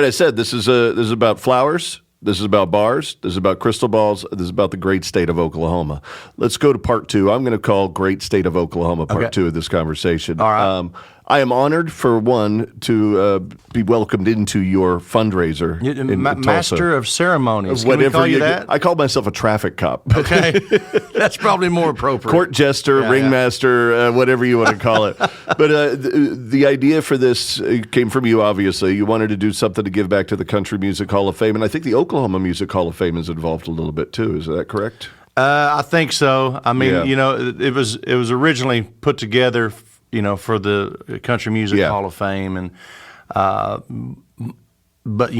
right, I said this is about flowers. This is about bars. This is about crystal balls. This is about the great state of Oklahoma. Let's go to part two. I'm going to call Great State of Oklahoma part two of this conversation. All right. I am honored, for one, to be welcomed into your fundraiser in Tulsa. Master of ceremonies. Can Whatever we call you that? I call myself a traffic cop. Okay. That's probably more appropriate. Court jester, ringmaster, whatever you want to call it. But the idea for this came from you, obviously. You wanted to do something to give back to the Country Music Hall of Fame, and I think the Oklahoma Music Hall of Fame is involved a little bit too. Is that correct? I think so. I mean, it was originally put together, for the Country Music Hall of Fame, and but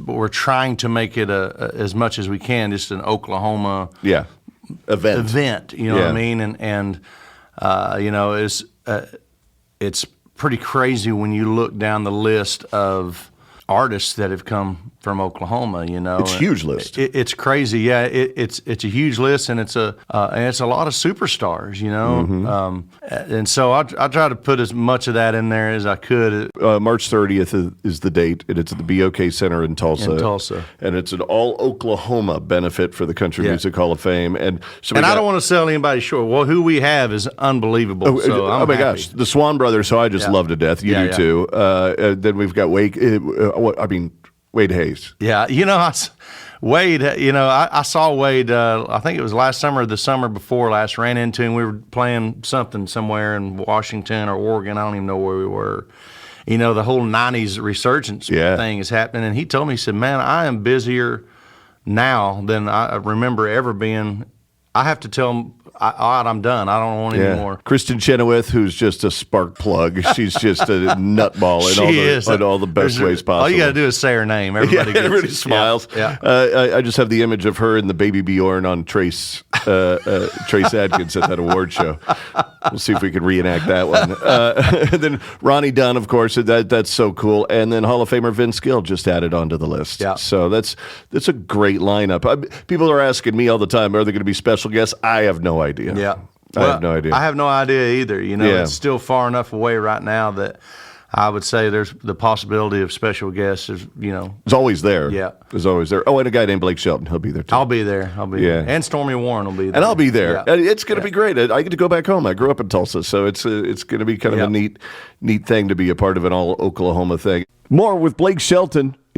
we're trying to make it as much as we can just an Oklahoma event. You know what I mean? And it's pretty crazy when you look down the list of artists that have come from Oklahoma. It's a huge list. It's crazy. Yeah, it's a huge list, and it's a lot of superstars. And so I try to put as much of that in there as I could. March 30th is the date, and it's at the BOK Center in Tulsa. And it's an all Oklahoma benefit for the Country Music Hall of Fame. And I don't want to sell anybody short. Well, who we have is unbelievable. Oh my gosh, the Swan Brothers, who I just love to death. You do too. Then we've got Wade Hayes. Yeah, Wade, I saw Wade, I think it was last summer or the summer before last, ran into him. We were playing something somewhere in Washington or Oregon. I don't even know where we were. The whole 90s resurgence thing is happening. And he told me, he said, man, I am busier now than I remember ever being. I have to tell him, I'm done. I don't want any more. Kristen Chenoweth, who's just a spark plug. She's just a nutball in all the best ways possible. All you got to do is say her name. Everybody smiles. Yeah. I just have the image of her and the baby Bjorn on Trace Adkins at that award show. We'll see if we can reenact that one. And then Ronnie Dunn, of course. That's so cool. And then Hall of Famer Vince Gill just added onto the list. Yeah. So that's a great lineup. People are asking me all the time, are there going to be special guests? I have no idea. Yeah. I have no idea. I have no idea either. It's still far enough away right now that I would say there's the possibility of special guests. It's always there. Yeah. It's always there. Oh, and a guy named Blake Shelton. He'll be there too. I'll be there. And Stormy Warren will be there. And I'll be there. Yeah. It's going to be great. I get to go back home. I grew up in Tulsa, so it's going to be kind of a neat thing to be a part of an all Oklahoma thing. More with Blake Shelton.